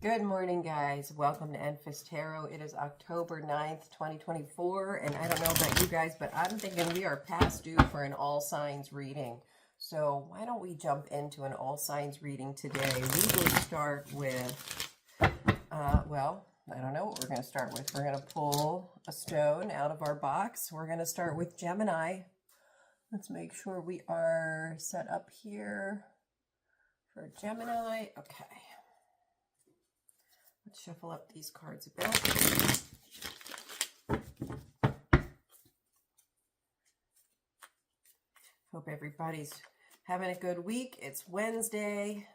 Good morning, guys. Welcome to Enfys Tarot. It is October 9th, 2024, and I don't know about you guys, but I'm thinking we are past due for an all signs reading. So why don't we jump into an all signs reading today? We will start with, well, I don't know what we're going to start with. We're going to pull a stone out of our box. We're going to start with Gemini. Let's make sure we are set up here for Gemini. Okay. Let's shuffle up these cards a bit. Hope everybody's having a good week. It's Wednesday.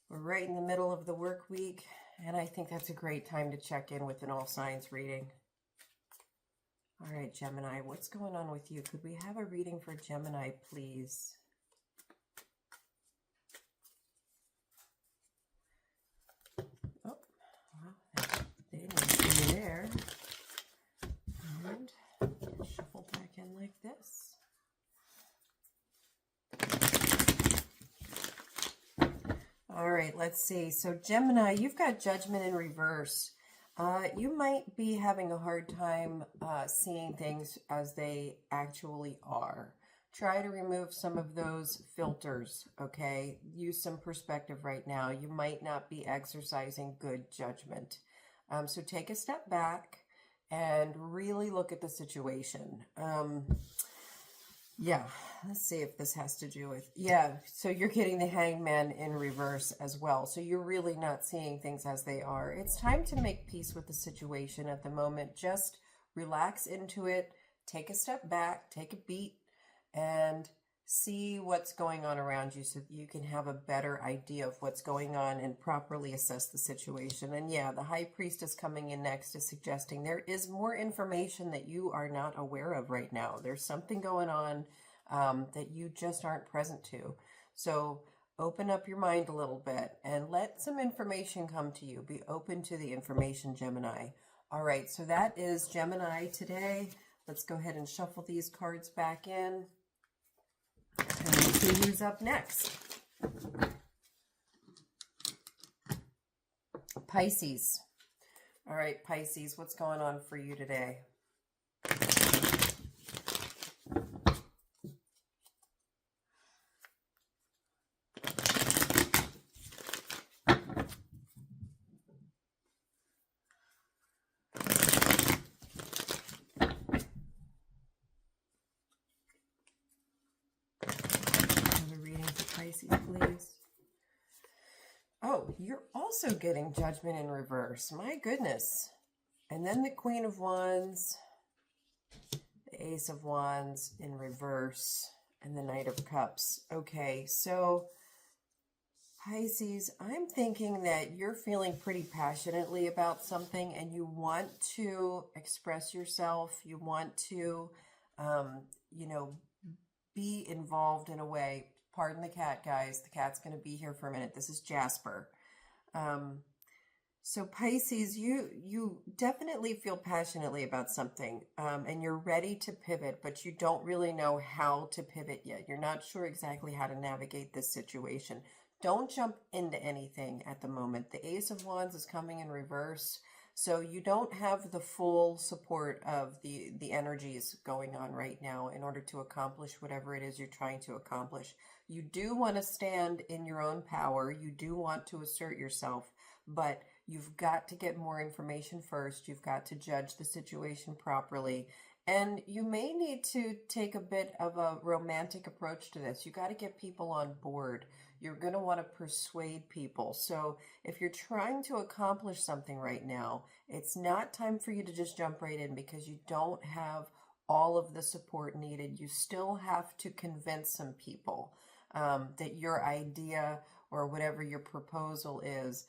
We're right in the middle of the work week, and I think that's a great time to check in with an all signs reading. All right, Gemini, what's going on with you? Could we have a reading for Gemini, please? They need to be there. And shuffle back in like this. All right, let's see. So Gemini, you've got Judgment in reverse. You might be having a hard time seeing things as they actually are. Try to remove some of those filters, okay? Use some perspective right now. You might not be exercising good judgment. So take a step back and really look at the situation. Yeah, let's see if this has to do with, so you're getting the Hangman in reverse as well. So you're really not seeing things as they are. It's time to make peace with the situation at the moment. Just relax into it, take a step back, take a beat, and see what's going on around you so that you can have a better idea of what's going on and properly assess the situation. And yeah, the High Priestess coming in next is suggesting there is more information that you are not aware of right now. There's something going on that you just aren't present to. So open up your mind a little bit and let some information come to you. Be open to the information, Gemini. All right, so that is Gemini today. Let's go ahead and shuffle these cards back in. And we'll see who's up next. Pisces. All right, Pisces, what's going on for you today? Pisces, please. Oh, you're also getting Judgment in reverse. My goodness. And then the Queen of Wands, the Ace of Wands in reverse, and the Knight of Cups. Okay, so Pisces, I'm thinking that you're feeling pretty passionately about something and you want to express yourself. You want to, be involved in a way. Pardon the cat, guys. The cat's going to be here for a minute. This is Jasper. So Pisces, you definitely feel passionately about something, and you're ready to pivot, but you don't really know how to pivot yet. You're not sure exactly how to navigate this situation. Don't jump into anything at the moment. The Ace of Wands is coming in reverse, so you don't have the full support of the energies going on right now in order to accomplish whatever it is you're trying to accomplish. You do want to stand in your own power. You do want to assert yourself, but you've got to get more information first. You've got to judge the situation properly. And you may need to take a bit of a romantic approach to this. You got to get people on board. You're going to want to persuade people. So if you're trying to accomplish something right now, it's not time for you to just jump right in because you don't have all of the support needed. You still have to convince some people that your idea or whatever your proposal is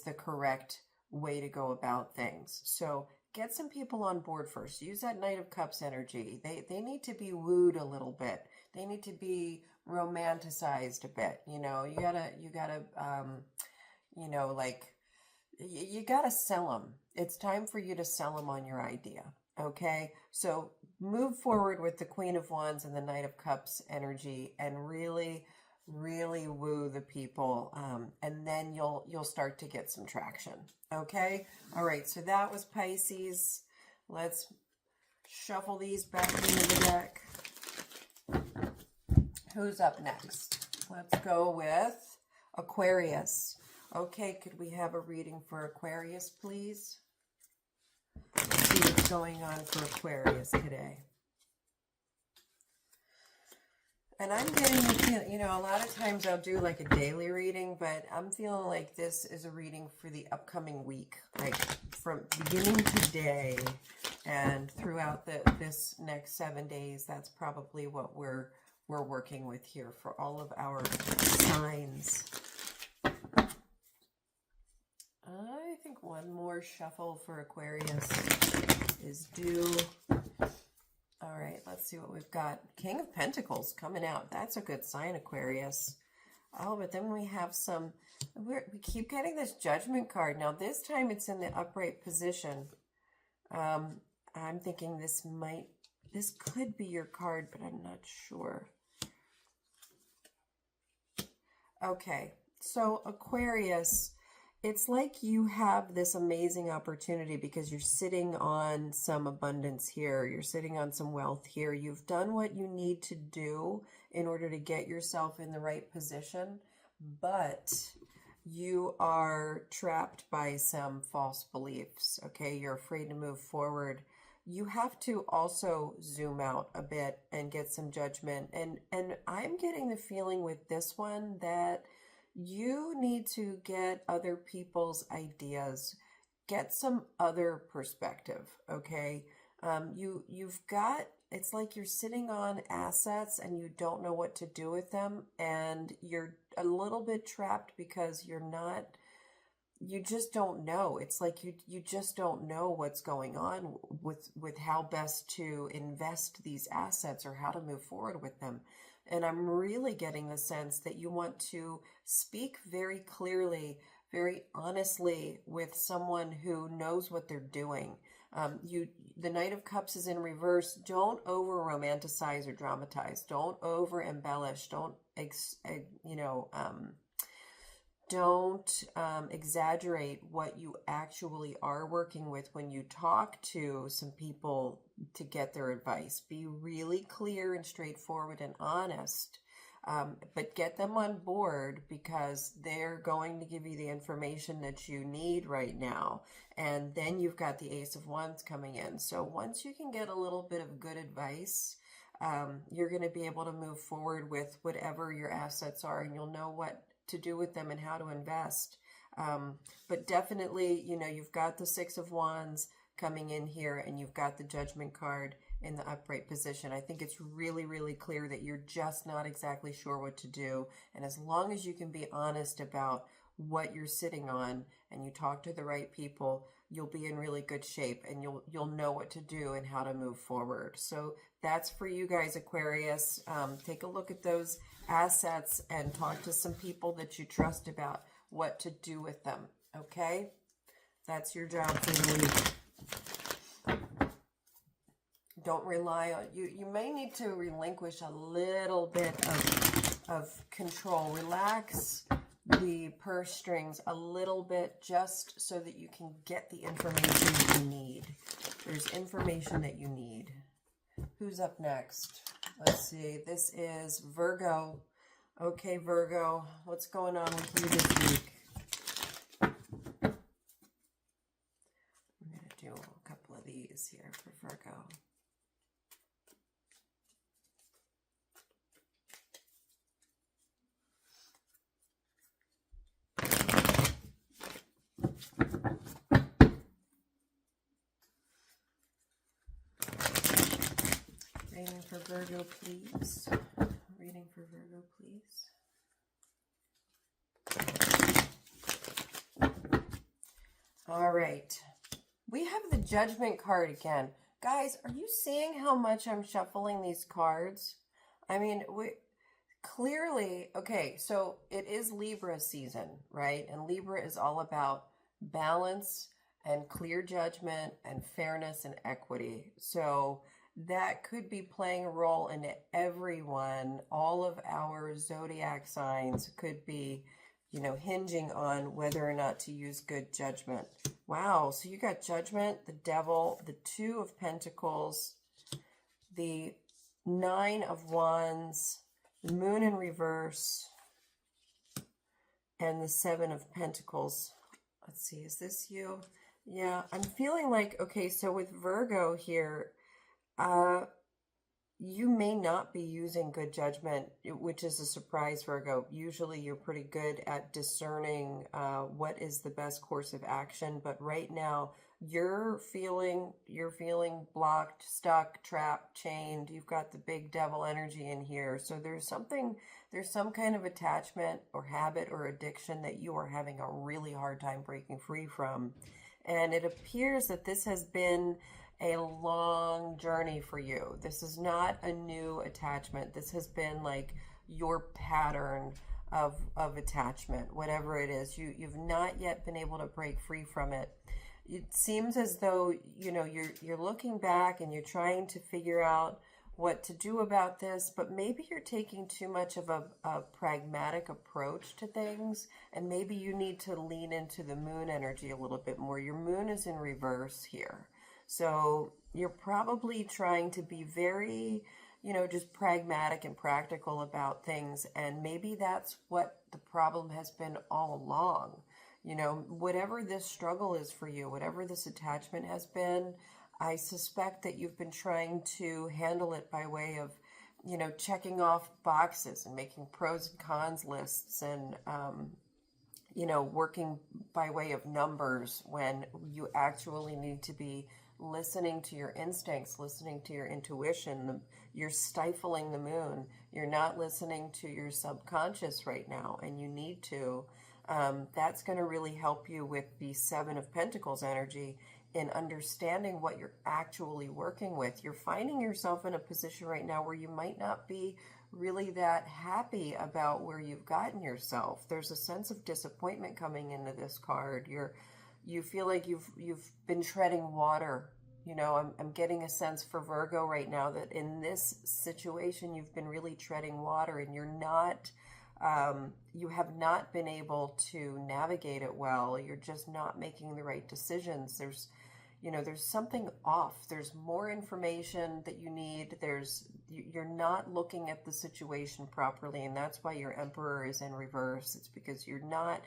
the correct way to go about things. So get some people on board first. Use that Knight of Cups energy. They need to be wooed a little bit. They need to be romanticized a bit. You gotta you gotta sell them. It's time for you to sell them on your idea. Okay, so move forward with the Queen of Wands and the Knight of Cups energy and really really woo the people, and then you'll start to get some traction. Okay. All right. So that was Pisces. Let's shuffle these back into the deck. Who's up next? Let's go with Aquarius. Okay, could we have a reading for Aquarius, please? Let's see what's going on for Aquarius today. And I'm getting the feeling, you know, a lot of times I'll do like a daily reading, but I'm feeling like this is a reading for the upcoming week, like from beginning today and throughout this next 7 days. That's probably what we're working with here for all of our signs. I think one more shuffle for Aquarius is due. All right, let's see what we've got. King of Pentacles coming out. That's a good sign, Aquarius. Oh, but then we have some, we keep getting this Judgment card. Now, this time it's in the upright position. I'm thinking this could be your card, but I'm not sure. Okay, so Aquarius, it's like you have this amazing opportunity because you're sitting on some abundance here. You're sitting on some wealth here. You've done what you need to do in order to get yourself in the right position, but you are trapped by some false beliefs, okay? You're afraid to move forward. You have to also zoom out a bit and get some judgment. And I'm getting the feeling with this one that you need to get other people's ideas, get some other perspective, okay? You've got, it's like you're sitting on assets and you don't know what to do with them, and you're a little bit trapped because you just don't know. It's like you just don't know what's going on with how best to invest these assets or how to move forward with them. And I'm really getting the sense that you want to speak very clearly, very honestly with someone who knows what they're doing. The Knight of Cups is in reverse. Don't over romanticize or dramatize. Don't over embellish. Don't don't exaggerate what you actually are working with when you talk to some people to get their advice. Be really clear and straightforward and honest, but get them on board because they're going to give you the information that you need right now. And then you've got the Ace of Wands coming in. So once you can get a little bit of good advice, you're going to be able to move forward with whatever your assets are, and you'll know what to do with them and how to invest. But definitely, you know, you've got the Six of Wands coming in here and you've got the Judgment card in the upright position. I think it's really, really clear that you're just not exactly sure what to do. And as long as you can be honest about what you're sitting on and you talk to the right people, you'll be in really good shape and you'll know what to do and how to move forward. So that's for you guys, Aquarius. Take a look at those assets and talk to some people that you trust about what to do with them. Okay? That's your job for the week. Don't rely on you. You may need to relinquish a little bit of control. Relax the purse strings a little bit just so that you can get the information that you need. There's information that you need. Who's up next? Let's see. This is Virgo. Okay, Virgo, what's going on with you this week? I'm going to do a couple of these here for Virgo. Reading for Virgo, please. Reading for Virgo, please. All right. We have the Judgment card again. Guys, are you seeing how much I'm shuffling these cards? I mean, clearly, okay, so it is Libra season, right? And Libra is all about balance and clear judgment and fairness and equity. So that could be playing a role in everyone. All of our zodiac signs could be, you know, hinging on whether or not to use good judgment. Wow, so you got Judgment, the Devil, the Two of Pentacles, the Nine of Wands, the Moon in reverse, and the Seven of Pentacles. Let's see, is this you? Yeah, I'm feeling like, okay, so with Virgo here, you may not be using good judgment, which is a surprise, Virgo. Usually you're pretty good at discerning what is the best course of action, but right now you're feeling blocked, stuck, trapped, chained. You've got the big devil energy in here. So there's some kind of attachment or habit or addiction that you are having a really hard time breaking free from. And it appears that this has been a long journey for you. This is not a new attachment. This has been like your pattern of attachment, whatever it is. You've not yet been able to break free from it. It seems as though, you know, you're looking back and you're trying to figure out what to do about this, but maybe you're taking too much of a pragmatic approach to things, and maybe you need to lean into the moon energy a little bit more. Your moon is in reverse here. So you're probably trying to be very, you know, just pragmatic and practical about things. And maybe that's what the problem has been all along. You know, whatever this struggle is for you, whatever this attachment has been, I suspect that you've been trying to handle it by way of, you know, checking off boxes and making pros and cons lists and, you know, working by way of numbers when you actually need to be listening to your instincts, listening to your intuition. You're stifling the moon. You're not listening to your subconscious right now, and you need to. That's going to really help you with the Seven of Pentacles energy in understanding what you're actually working with. You're finding yourself in a position right now where you might not be really that happy about where you've gotten yourself. There's a sense of disappointment coming into this card. You feel like you've been treading water. You know, I'm getting a sense for Virgo right now that in this situation you've been really treading water, and you're not, you have not been able to navigate it well. You're just not making the right decisions. There's something off. There's more information that you need. You're not looking at the situation properly, and that's why your Emperor is in reverse. It's because you're not,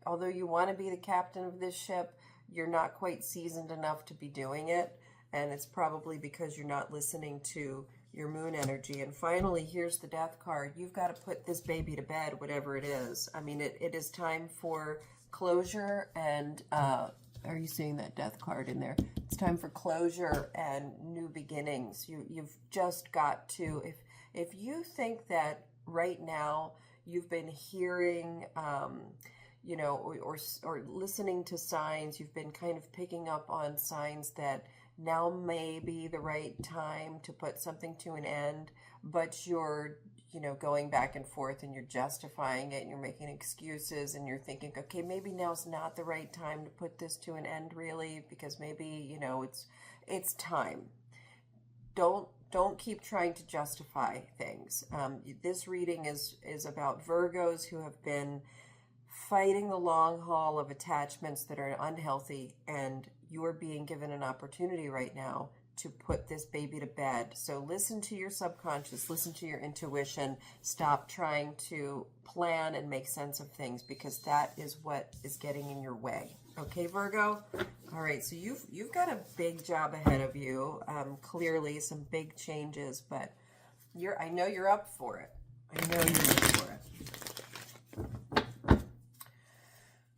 although you want to be the captain of this ship, you're not quite seasoned enough to be doing it. And it's probably because you're not listening to your moon energy. And finally, here's the Death card. You've got to put this baby to bed, whatever it is. I mean, it is time for closure and, are you seeing that Death card in there? It's time for closure and new beginnings. You've just got to, if you think that right now you've been hearing, you know, or listening to signs, you've been kind of picking up on signs that now may be the right time to put something to an end, but you're, you know, going back and forth and you're justifying it and you're making excuses and you're thinking, okay, maybe now's not the right time to put this to an end really, because maybe, you know, it's time. Don't keep trying to justify things. This reading is about Virgos who have been fighting the long haul of attachments that are unhealthy, and you are being given an opportunity right now to put this baby to bed. So listen to your subconscious, listen to your intuition, stop trying to plan and make sense of things, because that is what is getting in your way. Okay, Virgo? All right, so you've got a big job ahead of you, clearly some big changes, but I know you're up for it. I know you're up for it.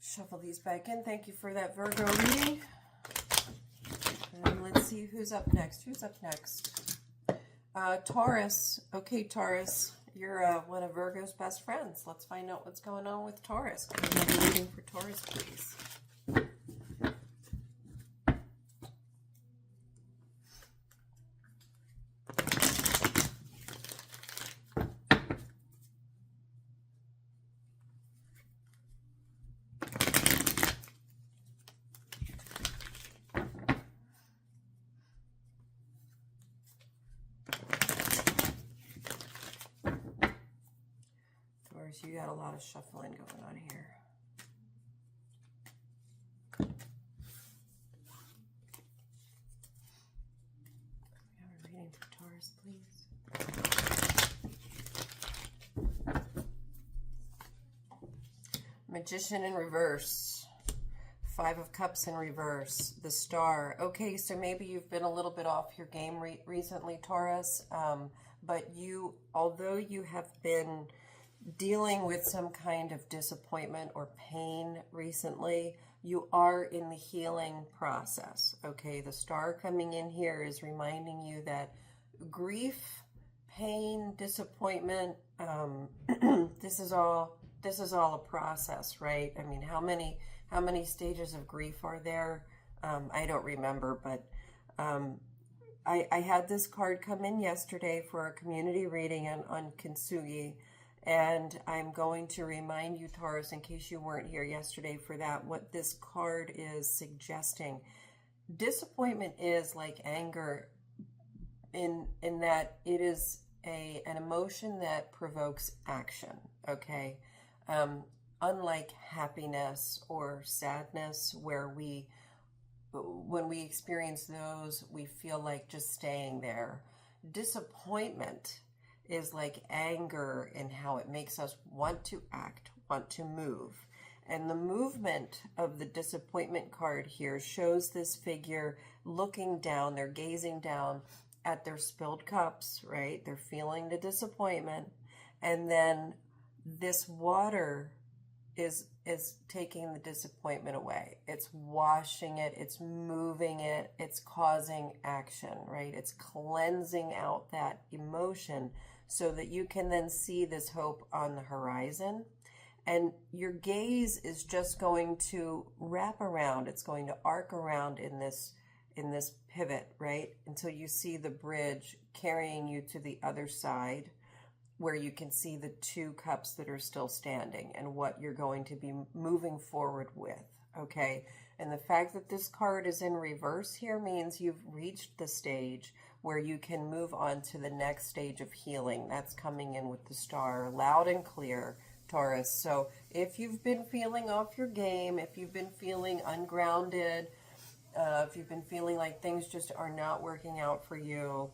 Shuffle these back in. Thank you for that Virgo reading. And let's see who's up next. Who's up next? Taurus. Okay, Taurus. You're one of Virgo's best friends. Let's find out what's going on with Taurus. Can I have a reading for Taurus, please? Taurus, you got a lot of shuffling going on here. We have a reading for Taurus, please. Magician in reverse. 5 of Cups in reverse. The Star. Okay, so maybe you've been a little bit off your game recently, Taurus. But although you have been dealing with some kind of disappointment or pain recently, you are in the healing process. Okay, the Star coming in here is reminding you that grief, pain, disappointment, this is all a process, right? I mean, how many stages of grief are there? I don't remember, but I had this card come in yesterday for a community reading on Kintsugi, and I'm going to remind you, Taurus, in case you weren't here yesterday for that, what this card is suggesting. Disappointment is like anger in that it is an emotion that provokes action, okay? Unlike happiness or sadness, where when we experience those, we feel like just staying there. Disappointment is like anger in how it makes us want to act, want to move. And the movement of the disappointment card here shows this figure looking down. They're gazing down at their spilled cups, right? They're feeling the disappointment. And then this water is taking the disappointment away. It's washing it, it's moving it, it's causing action, right? It's cleansing out that emotion so that you can then see this hope on the horizon. And your gaze is just going to wrap around, it's going to arc around in this pivot, right? Until you see the bridge carrying you to the other side, where you can see the 2 cups that are still standing and what you're going to be moving forward with, okay? And the fact that this card is in reverse here means you've reached the stage where you can move on to the next stage of healing. That's coming in with the Star, loud and clear, Taurus. So if you've been feeling off your game, if you've been feeling ungrounded, if you've been feeling like things just are not working out for you,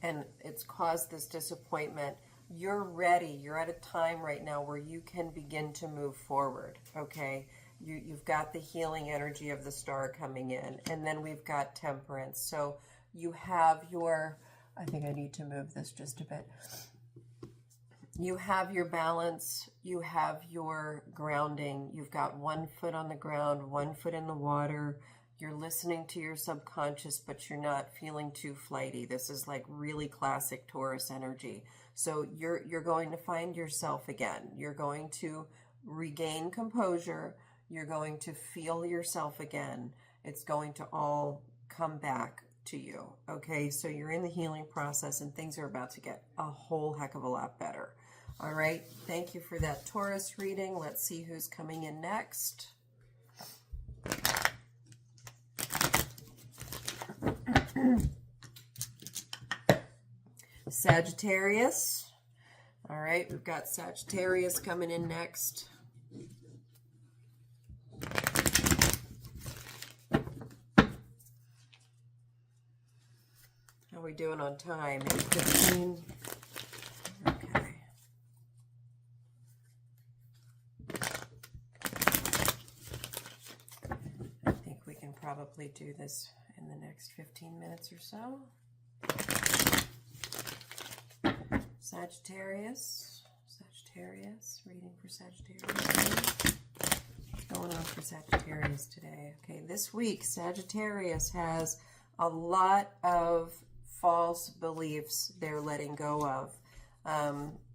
and it's caused this disappointment, you're ready. You're at a time right now where you can begin to move forward, okay? You've got the healing energy of the Star coming in, and then we've got Temperance. So you have I think I need to move this just a bit. You have your balance, you have your grounding. You've got 1 foot on the ground, 1 foot in the water. You're listening to your subconscious, but you're not feeling too flighty. This is like really classic Taurus energy. So you're going to find yourself again. You're going to regain composure. You're going to feel yourself again. It's going to all come back to you. Okay, so you're in the healing process and things are about to get a whole heck of a lot better. All right, thank you for that Taurus reading. Let's see who's coming in next. Sagittarius. All right, we've got Sagittarius coming in next. How are we doing on time? 8:15. Okay. I think we can probably do this in the next 15 minutes or so. Sagittarius, reading for Sagittarius. What's going on for Sagittarius today? Okay, this week Sagittarius has a lot of false beliefs they're letting go of.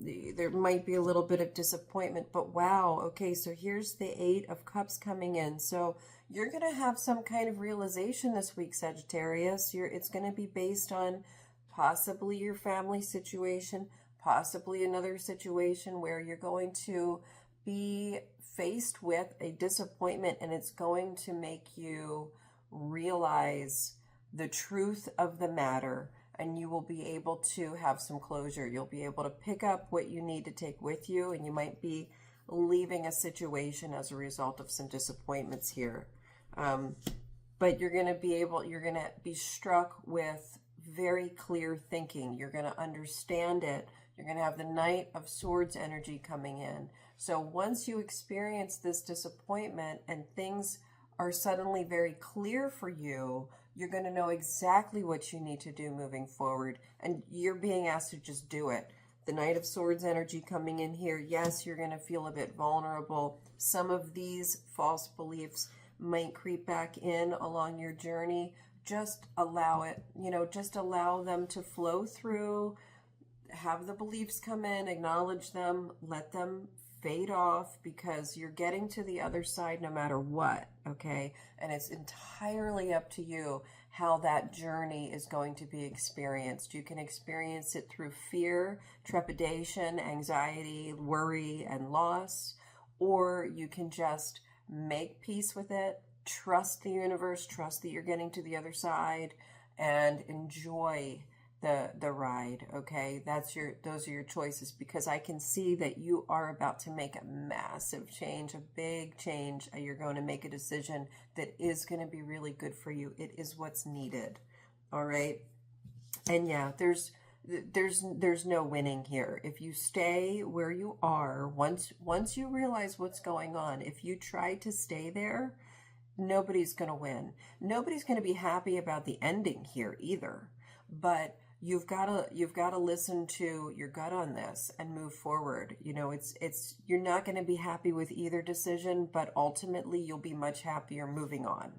There might be a little bit of disappointment, but wow, okay, so here's the 8 of Cups coming in. So you're going to have some kind of realization this week, Sagittarius. It's going to be based on possibly your family situation, possibly another situation where you're going to be faced with a disappointment, and it's going to make you realize the truth of the matter and you will be able to have some closure. You'll be able to pick up what you need to take with you, and you might be leaving a situation as a result of some disappointments here. But you're going to be struck with very clear thinking. You're going to understand it. You're going to have the Knight of Swords energy coming in. So once you experience this disappointment and things are suddenly very clear for you, you're going to know exactly what you need to do moving forward. And you're being asked to just do it. The Knight of Swords energy coming in here. Yes, you're going to feel a bit vulnerable. Some of these false beliefs might creep back in along your journey. Just allow it, just allow them to flow through. Have the beliefs come in, acknowledge them, let them fade off, because you're getting to the other side no matter what, okay? And it's entirely up to you how that journey is going to be experienced. You can experience it through fear, trepidation, anxiety, worry, and loss, or you can just make peace with it, trust the universe, trust that you're getting to the other side, and enjoy the ride, okay? Those are your choices, because I can see that you are about to make a massive change, a big change. You're going to make a decision that is going to be really good for you. It is what's needed, all right? And yeah, there's no winning here. If you stay where you are, once you realize what's going on, if you try to stay there, nobody's going to win. Nobody's going to be happy about the ending here either. But you've got to listen to your gut on this and move forward. You're not going to be happy with either decision, but ultimately you'll be much happier moving on.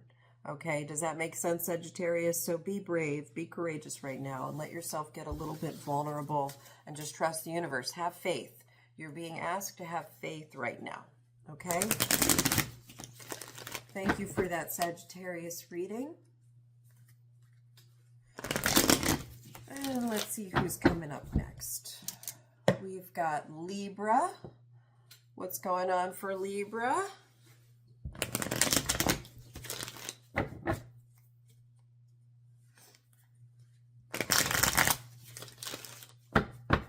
Okay, does that make sense, Sagittarius? So be brave, be courageous right now, and let yourself get a little bit vulnerable and just trust the universe. Have faith. You're being asked to have faith right now. Okay? Thank you for that Sagittarius reading. And let's see who's coming up next. We've got Libra. What's going on for Libra?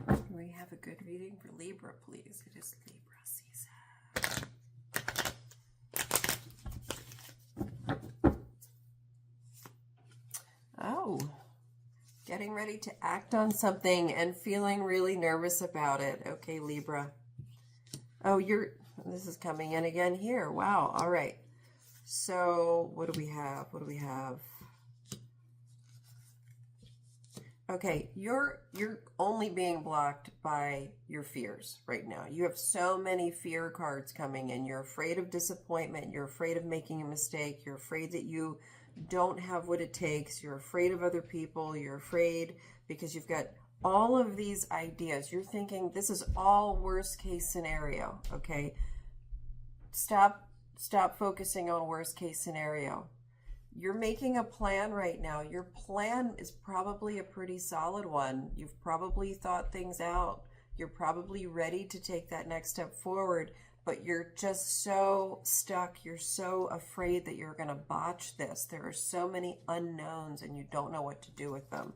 Can we have a good reading for Libra, please? It is Libra season. Oh. Getting ready to act on something and feeling really nervous about it. Okay, Libra. Oh, this is coming in again here. Wow. All right. So what do we have? Okay, you're only being blocked by your fears right now. You have so many fear cards coming in. You're afraid of disappointment. You're afraid of making a mistake. You're afraid that you don't have what it takes. You're afraid of other people. You're afraid because you've got all of these ideas. You're thinking this is all worst case scenario, okay? Stop focusing on worst case scenario. You're making a plan right now. Your plan is probably a pretty solid one. You've probably thought things out. You're probably ready to take that next step forward, but you're just so stuck. You're so afraid that you're going to botch this. There are so many unknowns and you don't know what to do with them.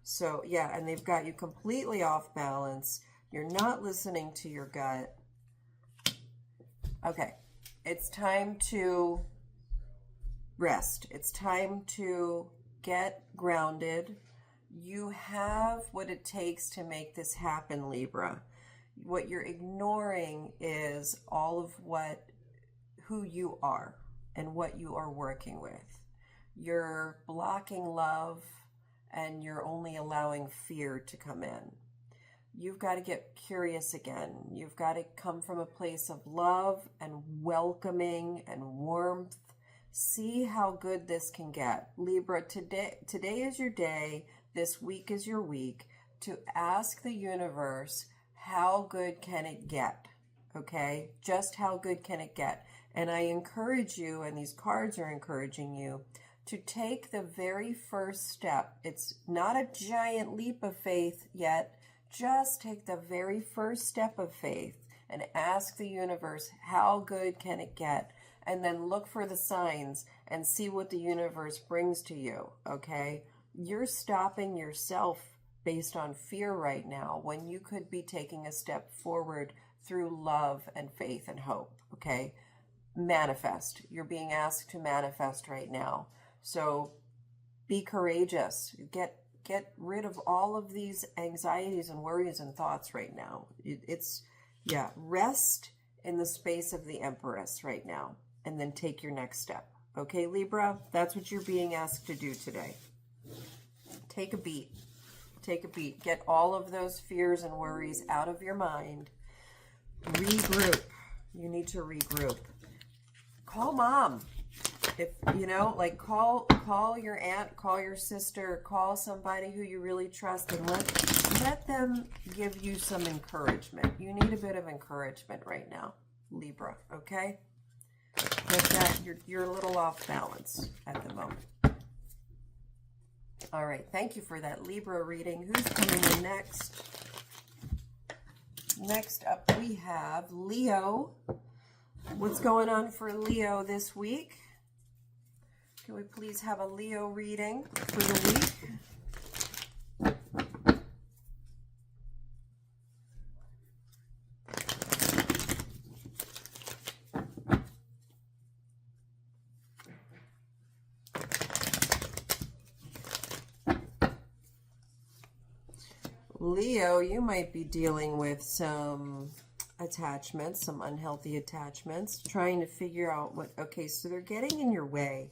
So yeah, and they've got you completely off balance. You're not listening to your gut. Okay, it's time to rest. It's time to get grounded. You have what it takes to make this happen, Libra. What you're ignoring is all of who you are and what you are working with. You're blocking love and you're only allowing fear to come in. You've got to get curious again. You've got to come from a place of love and welcoming and warmth. See how good this can get. Libra, today is your day. This week is your week to ask the universe, how good can it get? Okay? Just how good can it get? And I encourage you, and these cards are encouraging you, to take the very first step. It's not a giant leap of faith yet. Just take the very first step of faith and ask the universe, how good can it get? And then look for the signs and see what the universe brings to you, okay? You're stopping yourself based on fear right now when you could be taking a step forward through love and faith and hope, okay? Manifest. You're being asked to manifest right now. So be courageous. Get rid of all of these anxieties and worries and thoughts right now. Yeah, rest in the space of the Empress right now, and then take your next step. Okay, Libra? That's what you're being asked to do today. Take a beat. Take a beat. Get all of those fears and worries out of your mind. Regroup. You need to regroup. Call mom. If you know, like call your aunt, call your sister, call somebody who you really trust, and let them give you some encouragement. You need a bit of encouragement right now, Libra, okay? You're a little off balance at the moment. All right, thank you for that Libra reading. Who's coming in next? Next up we have Leo. What's going on for Leo this week? Can we please have a Leo reading for the week? Leo, you might be dealing with some attachments, some unhealthy attachments, trying to figure out okay, so they're getting in your way.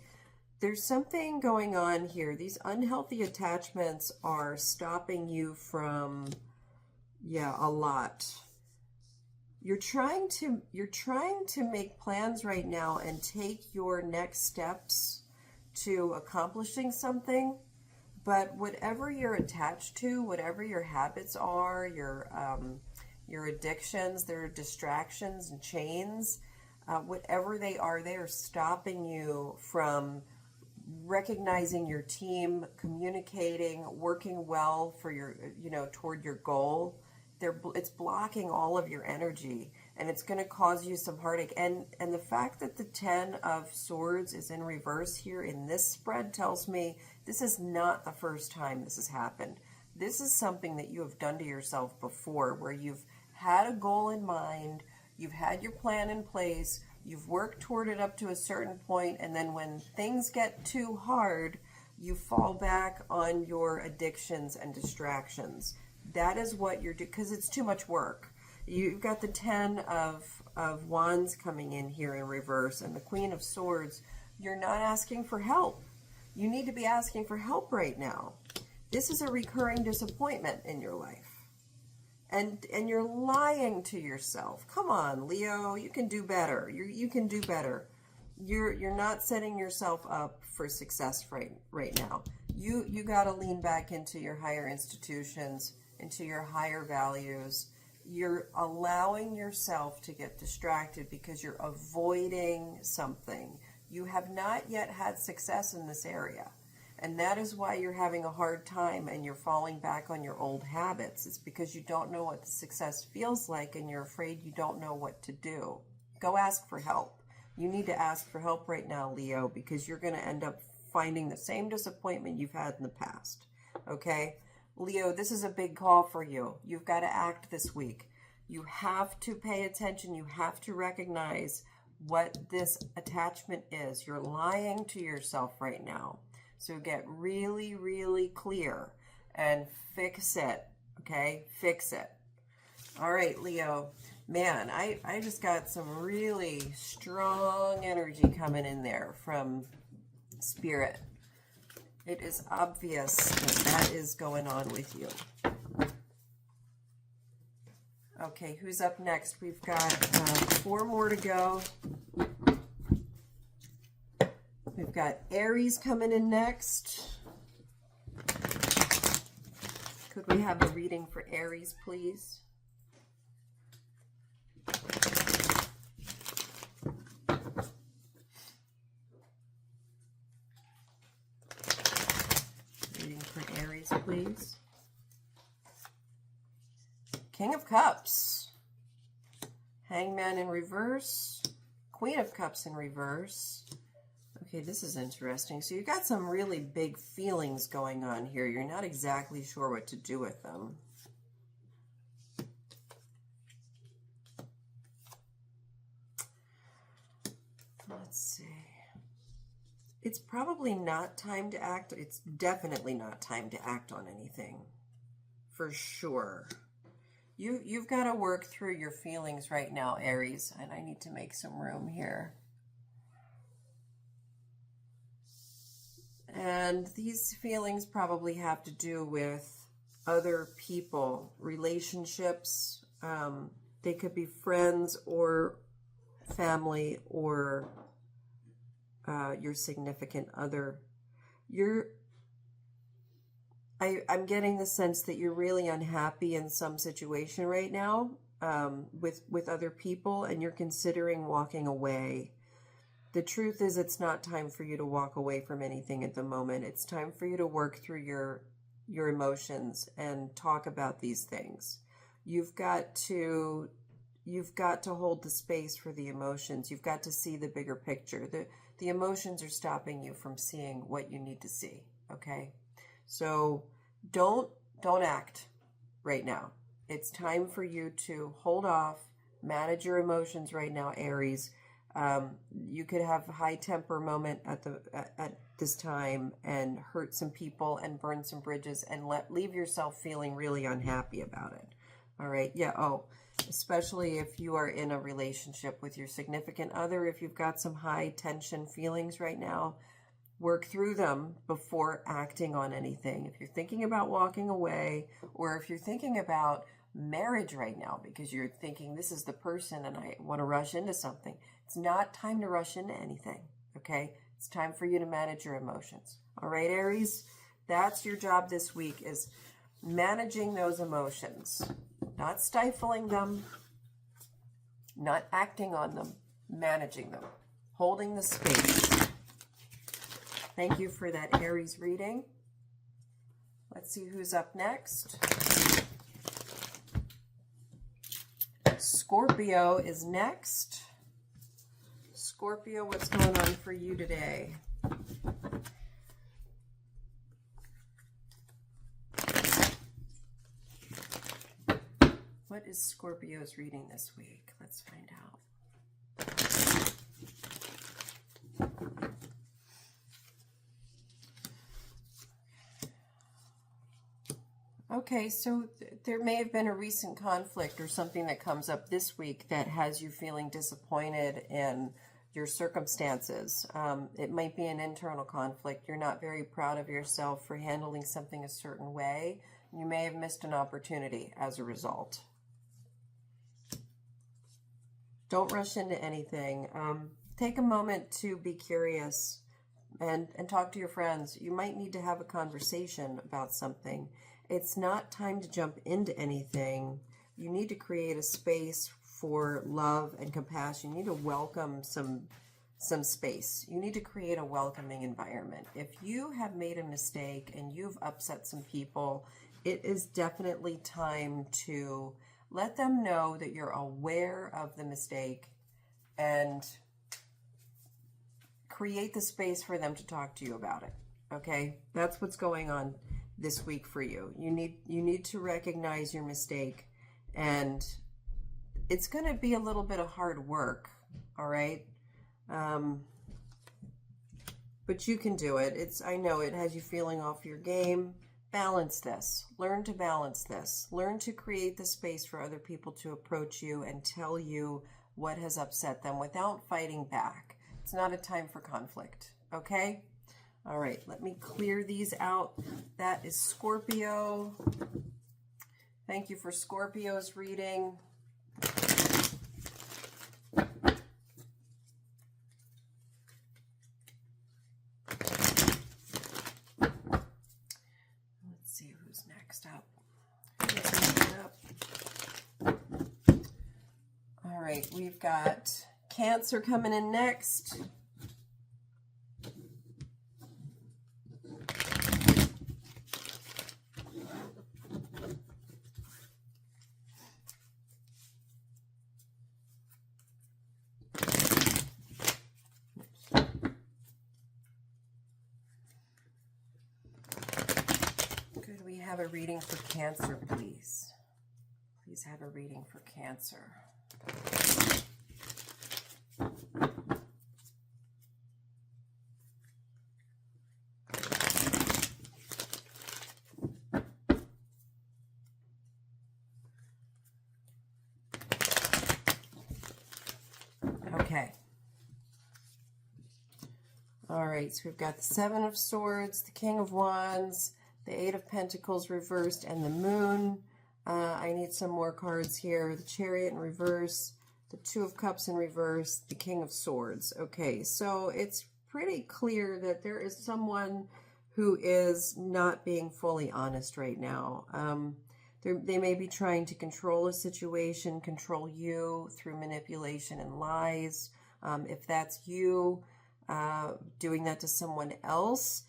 There's something going on here. These unhealthy attachments are stopping you from, a lot. You're trying to make plans right now and take your next steps to accomplishing something. But whatever you're attached to, whatever your habits are, your addictions, their distractions and chains, whatever they are stopping you from recognizing your team, communicating, working well for your, toward your goal. It's blocking all of your energy, and it's going to cause you some heartache. And the fact that the 10 of Swords is in reverse here in this spread tells me this is not the first time this has happened. This is something that you have done to yourself before, where you've had a goal in mind, you've had your plan in place, you've worked toward it up to a certain point, and then when things get too hard, you fall back on your addictions and distractions. That is what you're doing, because it's too much work. You've got the 10 of Wands coming in here in reverse, and the Queen of Swords. You're not asking for help. You need to be asking for help right now. This is a recurring disappointment in your life. And you're lying to yourself. Come on, Leo, you can do better. You can do better. You're not setting yourself up for success right now. You got to lean back into your higher institutions, into your higher values. You're allowing yourself to get distracted because you're avoiding something. You have not yet had success in this area. And that is why you're having a hard time and you're falling back on your old habits. It's because you don't know what the success feels like and you're afraid you don't know what to do. Go ask for help. You need to ask for help right now, Leo, because you're going to end up finding the same disappointment you've had in the past. Okay? Leo, this is a big call for you. You've got to act this week. You have to pay attention. You have to recognize what this attachment is. You're lying to yourself right now. So get really, really clear and fix it, okay? Fix it. All right, Leo. Man, I just got some really strong energy coming in there from Spirit. It is obvious that is going on with you. Okay, who's up next? We've got 4 more to go. We've got Aries coming in next. Could we have a reading for Aries, please? Reading for Aries, please. King of Cups. Hangman in reverse. Queen of Cups in reverse. Okay, this is interesting. So you've got some really big feelings going on here. You're not exactly sure what to do with them. Let's see. It's probably not time to act. It's definitely not time to act on anything. For sure. You've got to work through your feelings right now, Aries. And I need to make some room here. And these feelings probably have to do with other people, relationships. They could be friends or family or your significant other. I'm getting the sense that you're really unhappy in some situation right now with other people, and you're considering walking away. The truth is, it's not time for you to walk away from anything at the moment. It's time for you to work through your emotions and talk about these things. You've got to hold the space for the emotions. You've got to see the bigger picture. The emotions are stopping you from seeing what you need to see, okay? So don't act right now. It's time for you to hold off, manage your emotions right now, Aries. You could have a high temper moment at this time and hurt some people and burn some bridges and leave yourself feeling really unhappy about it. All right. Yeah. Oh, especially if you are in a relationship with your significant other, if you've got some high tension feelings right now, work through them before acting on anything. If you're thinking about walking away, or if you're thinking about marriage right now because you're thinking this is the person and I want to rush into something, it's not time to rush into anything, okay? It's time for you to manage your emotions. All right, Aries? That's your job this week, is managing those emotions. Not stifling them, not acting on them, managing them, holding the space. Thank you for that Aries reading. Let's see who's up next. Scorpio is next. Scorpio, what's going on for you today? What is Scorpio's reading this week? Let's find out. Okay, so there may have been a recent conflict or something that comes up this week that has you feeling disappointed in your circumstances. It might be an internal conflict. You're not very proud of yourself for handling something a certain way. You may have missed an opportunity as a result. Don't rush into anything. Take a moment to be curious and talk to your friends. You might need to have a conversation about something. It's not time to jump into anything. You need to create a space for love and compassion. You need to welcome some space. You need to create a welcoming environment. If you have made a mistake and you've upset some people, it is definitely time to let them know that you're aware of the mistake and create the space for them to talk to you about it. Okay? That's what's going on this week for you. You need to recognize your mistake, and it's going to be a little bit of hard work, all right? But you can do it. I know it has you feeling off your game. Balance this. Learn to balance this. Learn to create the space for other people to approach you and tell you what has upset them without fighting back. It's not a time for conflict, okay? All right, let me clear these out. That is Scorpio. Thank you for Scorpio's reading. Let's see who's next up. All right, we've got Cancer coming in next. a reading for Cancer, please? Please have a reading for Cancer. Okay. All right, so we've got the Seven of Swords, the King of Wands, the Eight of Pentacles reversed, and the Moon. I need some more cards here. The Chariot in reverse, the Two of Cups in reverse, the King of Swords. Okay, so it's pretty clear that there is someone who is not being fully honest right now. They may be trying to control a situation, control you through manipulation and lies. If that's you, doing that to someone else,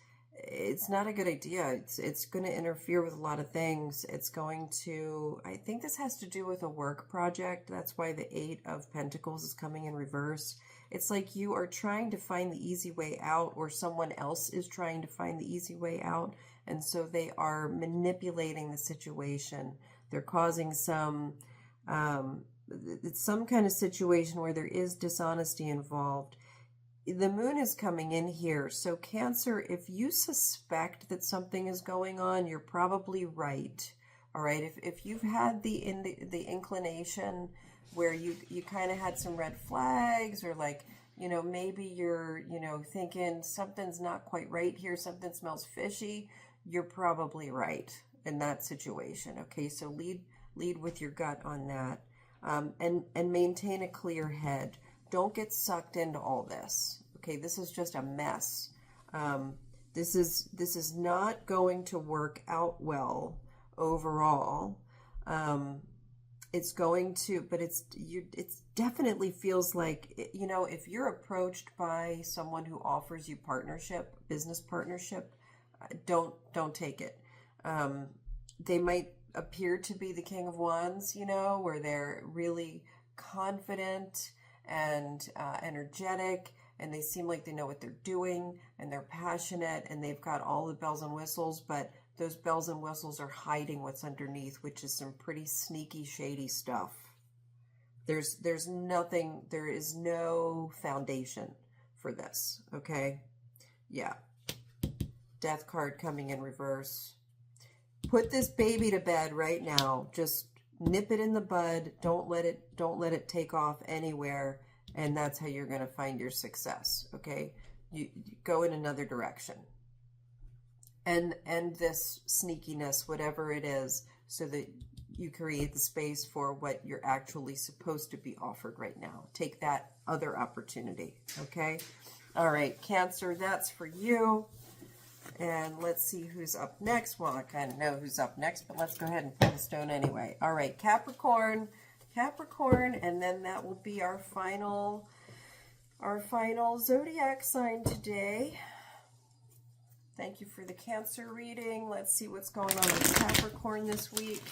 it's not a good idea. It's going to interfere with a lot of things. It's going to, I think this has to do with a work project. That's why the Eight of Pentacles is coming in reverse. It's like you are trying to find the easy way out, or someone else is trying to find the easy way out. And so they are manipulating the situation. They're causing it's some kind of situation where there is dishonesty involved. The Moon is coming in here. So Cancer, if you suspect that something is going on, you're probably right. All right. If you've had the inclination where you kind of had some red flags, or like, maybe you're, thinking something's not quite right here, something smells fishy, you're probably right in that situation. Okay. So lead with your gut on that. And maintain a clear head. Don't get sucked into all this. Okay, this is just a mess. This is not going to work out well overall. It's going to, but it's definitely feels like, if you're approached by someone who offers you partnership, business partnership, don't take it. They might appear to be the King of Wands, where they're really confident and energetic, and they seem like they know what they're doing, and they're passionate, and they've got all the bells and whistles, but those bells and whistles are hiding what's underneath, which is some pretty sneaky, shady stuff. There's nothing, there is no foundation for this, okay? Yeah. Death card coming in reverse. Put this baby to bed right now. Just nip it in the bud. Don't let it take off anywhere. And that's how you're going to find your success. Okay. You go in another direction. And this sneakiness, whatever it is, so that you create the space for what you're actually supposed to be offered right now. Take that other opportunity. Okay. All right. Cancer, that's for you. And let's see who's up next. Well, I kind of know who's up next, but let's go ahead and pull the stone anyway. All right, Capricorn, and then that will be our final zodiac sign today. Thank you for the Cancer reading. Let's see what's going on with Capricorn this week.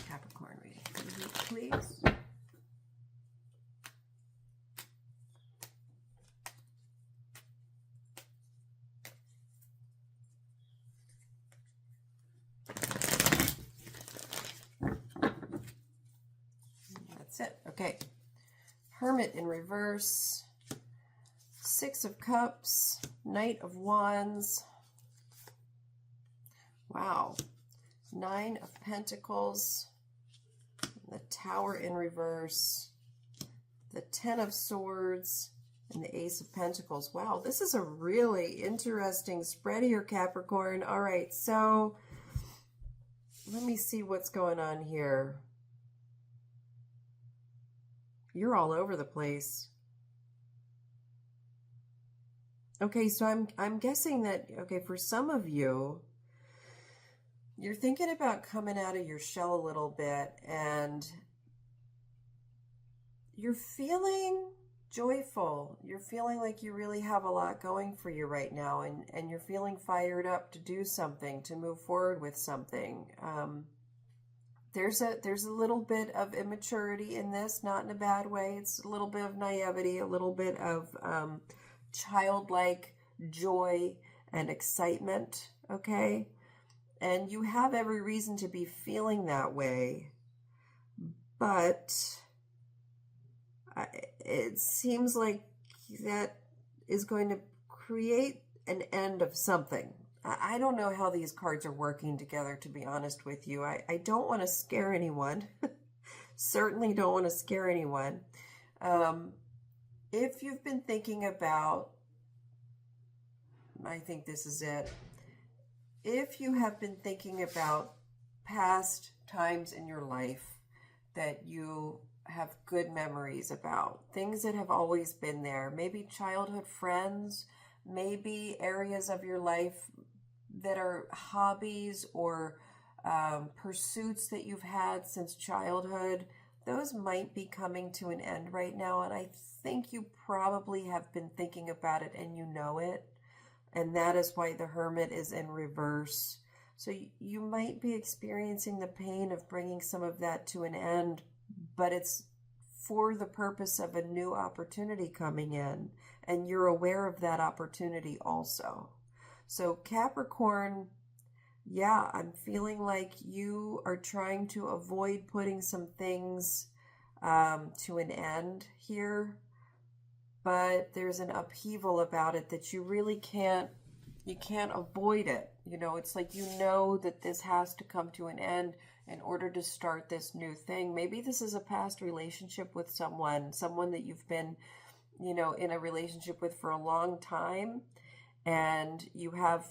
Capricorn reading, please. That's it. Okay. Hermit in reverse. Six of Cups. Knight of Wands. Wow. Nine of Pentacles. The Tower in reverse. The Ten of Swords. And the Ace of Pentacles. Wow, this is a really interesting spread here, Capricorn. All right, so let me see what's going on here. You're all over the place. Okay, so I'm guessing that, okay, for some of you, you're thinking about coming out of your shell a little bit, and you're feeling joyful. You're feeling like you really have a lot going for you right now, and you're feeling fired up to do something, to move forward with something. There's a little bit of immaturity in this, not in a bad way. It's a little bit of naivety, a little bit of childlike joy and excitement, okay? And you have every reason to be feeling that way, but it seems like that is going to create an end of something. I don't know how these cards are working together, to be honest with you. I don't want to scare anyone. Certainly don't want to scare anyone. If you've been thinking about, I think this is it. If you have been thinking about past times in your life that you have good memories about, things that have always been there, maybe childhood friends, maybe areas of your life that are hobbies or pursuits that you've had since childhood, those might be coming to an end right now. And I think you probably have been thinking about it and you know it. And that is why the Hermit is in reverse. So you might be experiencing the pain of bringing some of that to an end, but it's for the purpose of a new opportunity coming in. And you're aware of that opportunity also. So Capricorn, yeah, I'm feeling like you are trying to avoid putting some things to an end here, but there's an upheaval about it that you really can't avoid it. You know, it's like you know that this has to come to an end in order to start this new thing. Maybe this is a past relationship with someone that you've been, you know, in a relationship with for a long time, and you have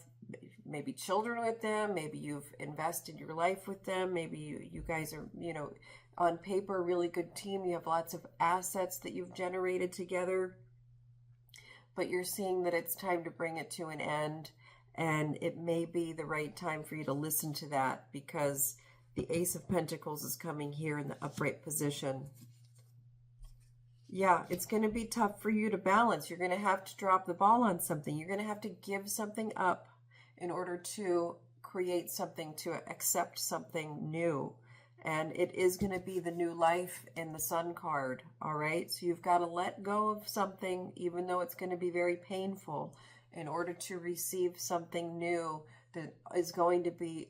maybe children with them, maybe you've invested your life with them, maybe you guys are, you know, on paper, a really good team, you have lots of assets that you've generated together, but you're seeing that it's time to bring it to an end, and it may be the right time for you to listen to that, because the Ace of Pentacles is coming here in the upright position. Yeah, it's going to be tough for you to balance. You're going to have to drop the ball on something. You're going to have to give something up in order to create something, to accept something new. And it is going to be the new life in the Sun card, all right? So you've got to let go of something, even though it's going to be very painful, in order to receive something new that is going to be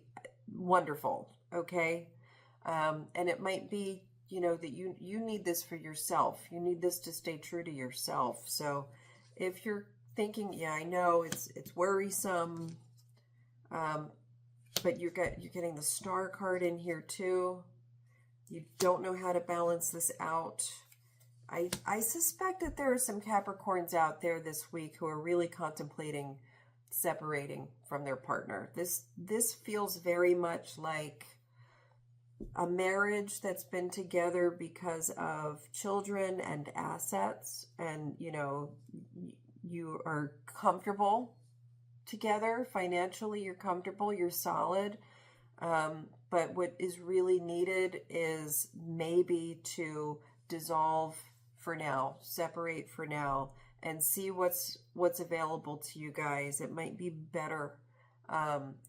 wonderful, okay? And it might be, you know, that you need this for yourself. You need this to stay true to yourself. So if you're thinking, yeah, I know it's worrisome, but you're getting the Star card in here too. You don't know how to balance this out. I suspect that there are some Capricorns out there this week who are really contemplating separating from their partner. This feels very much like a marriage that's been together because of children and assets, and you know, you are comfortable together financially, you're comfortable, you're solid, but what is really needed is maybe to dissolve for now, separate for now, and see what's available to you guys. It might be better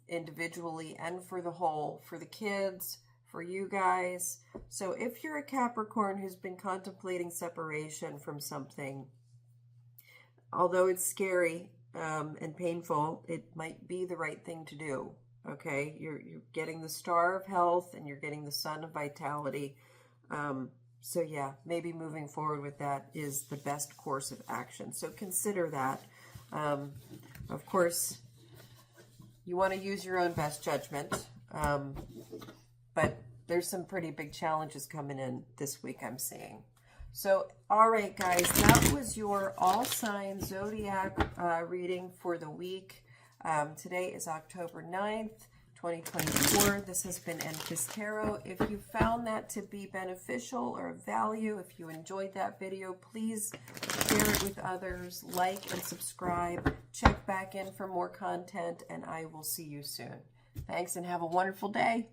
individually and for the whole, for the kids, for you guys. So if you're a Capricorn who's been contemplating separation from something, although it's scary and painful, it might be the right thing to do, okay? You're getting the Star of Health and you're getting the Sun of Vitality. So yeah, maybe moving forward with that is the best course of action. So consider that. Of course, you want to use your own best judgment. But there's some pretty big challenges coming in this week, I'm seeing. So, all right, guys, that was your all sign zodiac reading for the week. Today is October 9th, 2024. This has been Encus Tarot. If you found that to be beneficial or of value, if you enjoyed that video, please share it with others, like and subscribe. Check back in for more content, and I will see you soon. Thanks, and have a wonderful day.